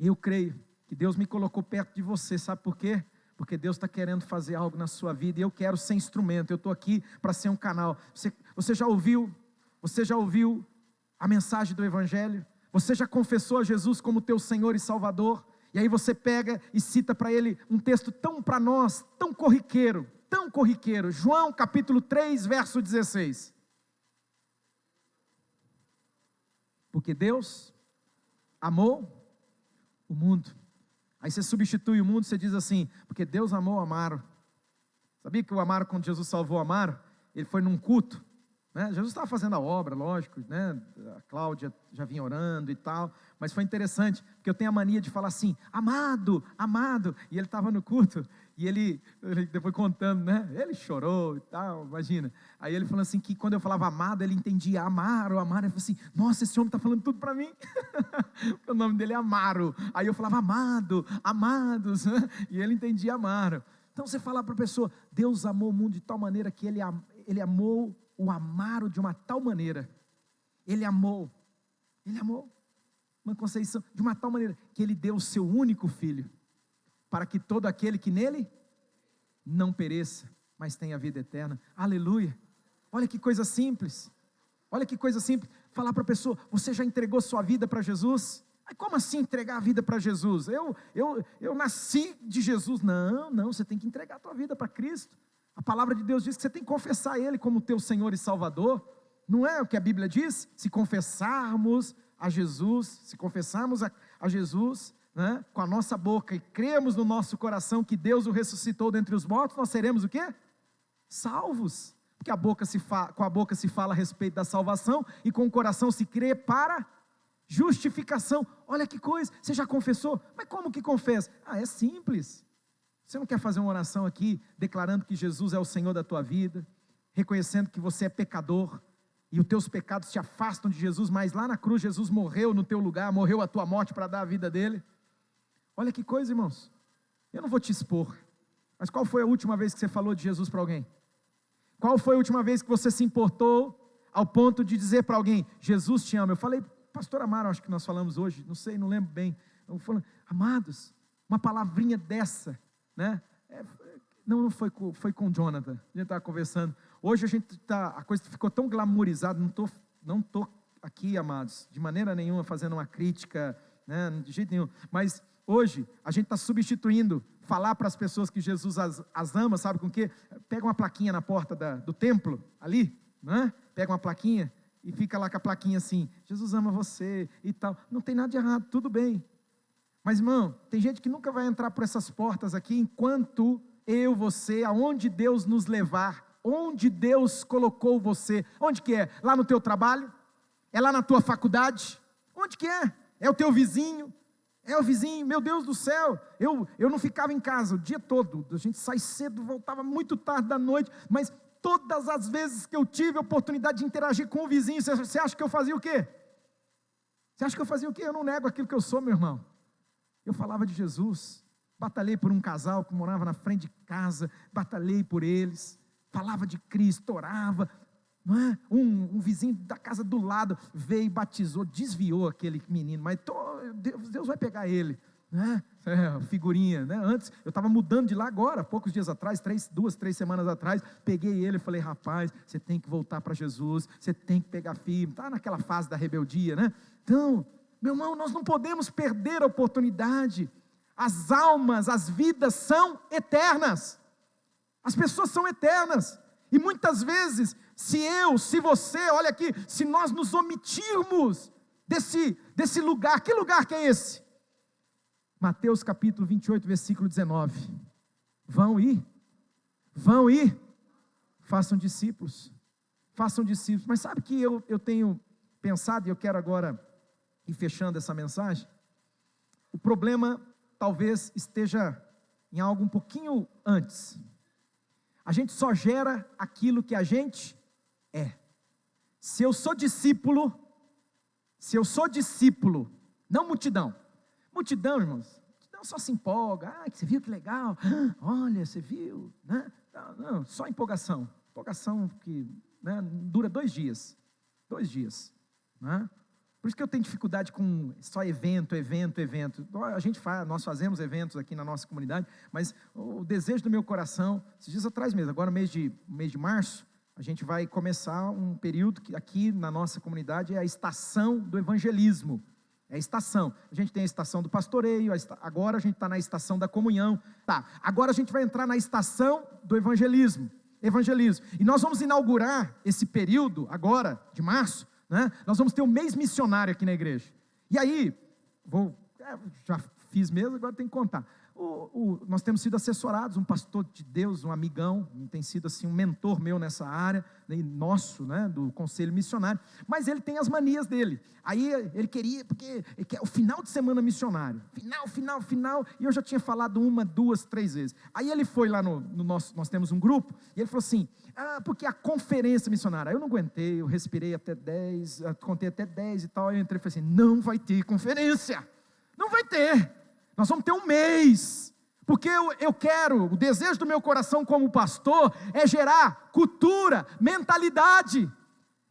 A: eu creio que Deus me colocou perto de você, sabe por quê? Porque Deus está querendo fazer algo na sua vida, e eu quero ser instrumento, eu estou aqui para ser um canal. Você já ouviu a mensagem do evangelho? Você já confessou a Jesus como teu Senhor e Salvador? E aí você pega e cita para ele um texto tão para nós, tão corriqueiro, João capítulo 3, verso 16. Porque Deus amou o mundo. Aí você substitui o mundo, você diz assim: porque Deus amou o Amaro. Sabia que o Amaro, quando Jesus salvou o Amaro, ele foi num culto, né? Jesus estava fazendo a obra, lógico, né? A Cláudia já vinha orando e tal, mas foi interessante, porque eu tenho a mania de falar assim: amado, e ele estava no culto, e ele depois contando, né? Ele chorou e tal, imagina. Aí ele falou assim, que quando eu falava amado, ele entendia Amaro, ele falou assim: nossa, esse homem está falando tudo para mim, o nome dele é Amaro. Aí eu falava amado, amados, né? E ele entendia Amaro. Então você fala para a pessoa: Deus amou o mundo de tal maneira que ele amou o Amaro de uma tal maneira, Ele amou, uma Conceição, de uma tal maneira, que Ele deu o seu único Filho, para que todo aquele que nele não pereça, mas tenha vida eterna. Aleluia. Olha que coisa simples, falar para a pessoa: você já entregou sua vida para Jesus? Como assim entregar a vida para Jesus? Eu nasci de Jesus. Não, você tem que entregar a tua vida para Cristo. A palavra de Deus diz que você tem que confessar Ele como teu Senhor e Salvador. Não é o que a Bíblia diz? Se confessarmos a Jesus, né, com a nossa boca, e cremos no nosso coração que Deus o ressuscitou dentre os mortos, nós seremos o quê? Salvos. Porque com a boca se fala a respeito da salvação, e com o coração se crê para justificação. Olha que coisa, você já confessou? Mas como que confessa? É simples. Você não quer fazer uma oração aqui, declarando que Jesus é o Senhor da tua vida, reconhecendo que você é pecador, e os teus pecados te afastam de Jesus, mas lá na cruz Jesus morreu no teu lugar, morreu a tua morte para dar a vida dele? Olha que coisa, irmãos. Eu não vou te expor, mas qual foi a última vez que você falou de Jesus para alguém? Qual foi a última vez que você se importou ao ponto de dizer para alguém: Jesus te ama? Eu falei, pastor Amaro, acho que nós falamos hoje, não sei, não lembro bem. Eu falei: amados, uma palavrinha dessa, né? Não foi com o Jonathan, a gente estava conversando. Hoje a coisa ficou tão glamourizada. Não estou aqui, amados, de maneira nenhuma fazendo uma crítica, né? De jeito nenhum. Mas hoje a gente está substituindo falar para as pessoas que Jesus as ama, sabe com o quê? Pega uma plaquinha na porta do templo, ali, né? Pega uma plaquinha e fica lá com a plaquinha assim: Jesus ama você e tal. Não tem nada de errado, tudo bem. Mas, irmão, tem gente que nunca vai entrar por essas portas aqui enquanto você, aonde Deus nos levar, onde Deus colocou você, onde que é? Lá no teu trabalho? É lá na tua faculdade? Onde que é? É o teu vizinho? O vizinho, meu Deus do céu, eu não ficava em casa o dia todo, a gente sai cedo, voltava muito tarde da noite, mas todas as vezes que eu tive a oportunidade de interagir com o vizinho, você acha que eu fazia o quê? Você acha que eu fazia o quê? Eu não nego aquilo que eu sou, meu irmão. Eu falava de Jesus, batalhei por um casal que morava na frente de casa, batalhei por eles, falava de Cristo, orava, não é? Um vizinho da casa do lado veio e batizou, desviou aquele menino, mas Deus vai pegar ele, né? Figurinha, né? Antes, eu estava mudando de lá agora, poucos dias atrás, 2, 3 semanas atrás, peguei ele e falei, rapaz, você tem que voltar para Jesus, você tem que pegar firme, está naquela fase da rebeldia, né? Então, meu irmão, nós não podemos perder a oportunidade. As almas, as vidas são eternas, as pessoas são eternas, e muitas vezes, se você, olha aqui, se nós nos omitirmos desse lugar, que lugar que é esse? Mateus capítulo 28, versículo 19, vão ir, façam discípulos, mas sabe que eu tenho pensado, e eu quero agora ir fechando essa mensagem, o problema talvez esteja em algo um pouquinho antes. A gente só gera aquilo que a gente é. Se eu sou discípulo, não multidão, irmãos, multidão só se empolga, você viu que legal, olha, você viu, né? Não, só empolgação que, né, dura 2 dias, né? Por isso que eu tenho dificuldade com só evento. Nós fazemos eventos aqui na nossa comunidade, mas o desejo do meu coração, esses dias atrás mesmo, agora mês de março, a gente vai começar um período que aqui na nossa comunidade é a estação do evangelismo. É a estação. A gente tem a estação do pastoreio, agora a gente está na estação da comunhão. Agora a gente vai entrar na estação do evangelismo. E nós vamos inaugurar esse período agora, de março, né? Nós vamos ter um mês missionário aqui na igreja. E aí, já fiz mesmo, agora tenho que contar. Nós temos sido assessorados, um pastor de Deus, um amigão, tem sido assim um mentor meu nessa área, né, nosso, né, do conselho missionário, mas ele tem as manias dele. Aí ele queria, porque ele quer o final de semana missionário, final, e eu já tinha falado 1, 2, 3 vezes. Aí ele foi lá no nosso, nós temos um grupo, e ele falou assim, porque a conferência missionária, aí eu não aguentei, eu respirei até 10, contei até 10 e tal, aí eu entrei e falei assim, não vai ter conferência, não vai ter. Nós vamos ter um mês, porque eu quero, o desejo do meu coração como pastor é gerar cultura, mentalidade,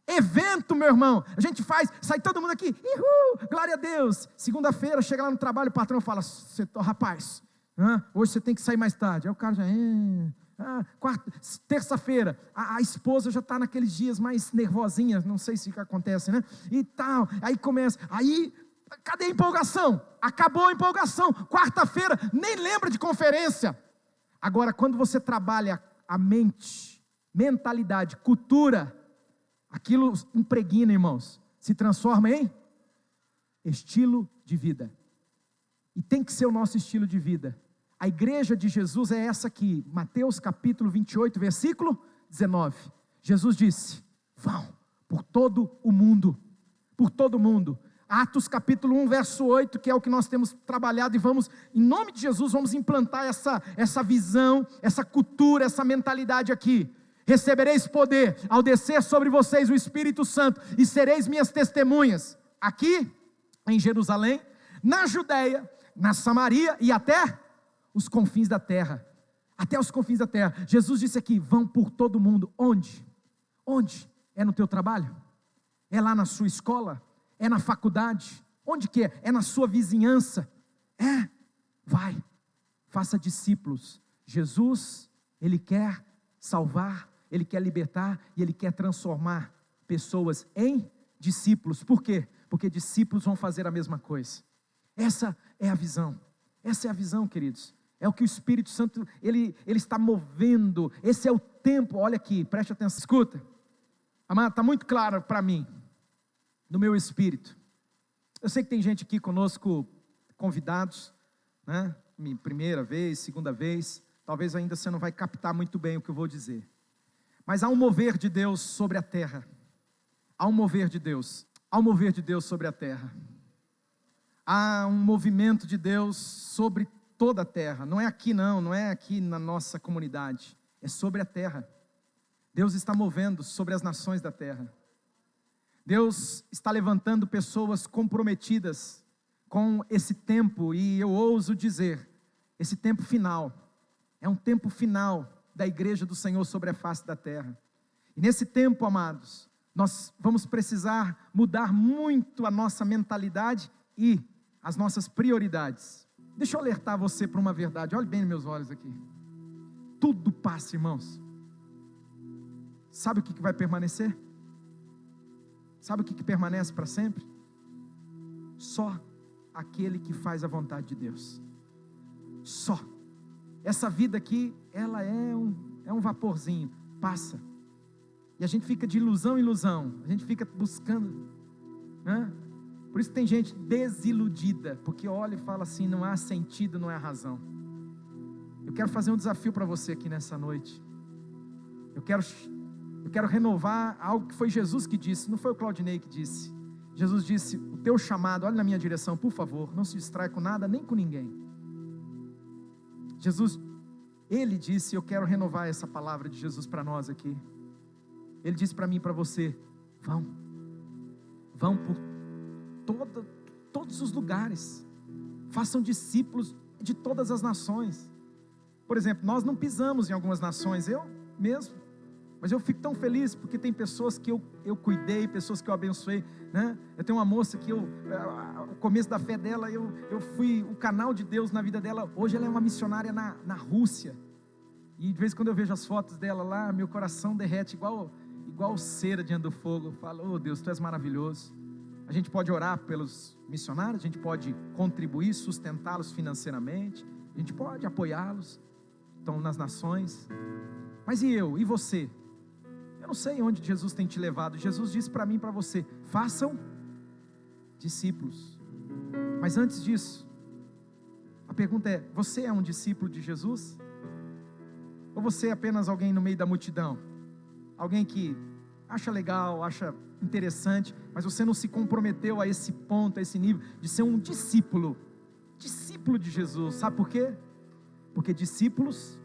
A: evento, meu irmão. A gente sai todo mundo aqui, glória a Deus. Segunda-feira, chega lá no trabalho, o patrão fala, rapaz, hoje você tem que sair mais tarde. Aí o cara já, terça-feira, a esposa já está naqueles dias mais nervosinha, não sei se acontece, né? E tal, aí começa, cadê a empolgação? Acabou a empolgação. Quarta-feira, nem lembra de conferência. Agora, quando você trabalha a mente, mentalidade, cultura, aquilo impregna, irmãos, se transforma em estilo de vida. E tem que ser o nosso estilo de vida. A igreja de Jesus é essa aqui, Mateus capítulo 28, versículo 19. Jesus disse, vão por todo o mundo, Atos capítulo 1, verso 8, que é o que nós temos trabalhado, e vamos, em nome de Jesus, vamos implantar essa visão, essa cultura, essa mentalidade aqui. Recebereis poder ao descer sobre vocês o Espírito Santo, e sereis minhas testemunhas, aqui em Jerusalém, na Judeia, na Samaria e até os confins da terra. Até os confins da terra. Jesus disse aqui, vão por todo mundo. Onde? É no teu trabalho? É lá na sua escola? É na faculdade? Onde que é? É na sua vizinhança? Vai, faça discípulos. Jesus, Ele quer salvar, Ele quer libertar, e Ele quer transformar pessoas em discípulos. Por quê? Porque discípulos vão fazer a mesma coisa. Essa é a visão, queridos. É o que o Espírito Santo, Ele está movendo. Esse é o tempo, olha aqui, preste atenção, escuta. Amado, está muito claro para mim, no meu espírito. Eu sei que tem gente aqui conosco, convidados, né? Primeira vez, segunda vez, talvez ainda você não vai captar muito bem o que eu vou dizer. Mas há um mover de Deus sobre a terra. Há um mover de Deus sobre a terra. Há um movimento de Deus sobre toda a terra. Não é aqui não, não é aqui na nossa comunidade. É sobre a terra. Deus está movendo sobre as nações da terra. Deus está levantando pessoas comprometidas com esse tempo, e eu ouso dizer, esse tempo final. É um tempo final da igreja do Senhor sobre a face da terra. E nesse tempo, amados, nós vamos precisar mudar muito a nossa mentalidade e as nossas prioridades. Deixa eu alertar você para uma verdade. Olhe bem nos meus olhos aqui. Tudo passa, irmãos. Sabe o que vai permanecer? Sabe o que permanece para sempre? Só aquele que faz a vontade de Deus. Só. Essa vida aqui, ela é um vaporzinho, passa. E a gente fica de ilusão em ilusão, a gente fica buscando, né? Por isso tem gente desiludida, porque olha e fala assim, não há sentido, não há razão. Eu quero fazer um desafio para você aqui nessa noite. Eu quero renovar algo que foi Jesus que disse, não foi o Claudinei que disse. Jesus disse, o teu chamado, olha na minha direção, por favor, não se distrai com nada, nem com ninguém. Jesus, Ele disse, eu quero renovar essa palavra de Jesus para nós aqui. Ele disse para mim e para você, vão por todos os lugares, façam discípulos de todas as nações. Por exemplo, nós não pisamos em algumas nações, eu mesmo, mas eu fico tão feliz, porque tem pessoas que eu cuidei, pessoas que eu abençoei, né? Eu tenho uma moça que o começo da fé dela, eu fui o canal de Deus na vida dela. Hoje ela é uma missionária na Rússia, e de vez em quando eu vejo as fotos dela lá, meu coração derrete igual cera diante do fogo. Eu falo, oh Deus, Tu és maravilhoso. A gente pode orar pelos missionários, a gente pode contribuir, sustentá-los financeiramente, a gente pode apoiá-los, estão nas nações. Mas e eu, e você? Eu não sei onde Jesus tem te levado. Jesus disse para mim e para você, façam discípulos. Mas antes disso, a pergunta é, você é um discípulo de Jesus? Ou você é apenas alguém no meio da multidão? Alguém que acha legal, acha interessante, mas você não se comprometeu a esse ponto, a esse nível, de ser um discípulo de Jesus. Sabe por quê? Porque discípulos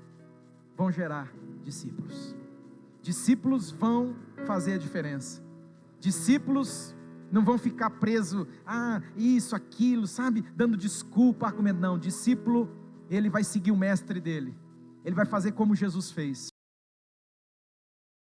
A: vão gerar discípulos. Discípulos vão fazer a diferença. Discípulos não vão ficar presos, isso, aquilo, sabe, dando desculpa, argumento. Não, discípulo, ele vai seguir o mestre dele, ele vai fazer como Jesus fez.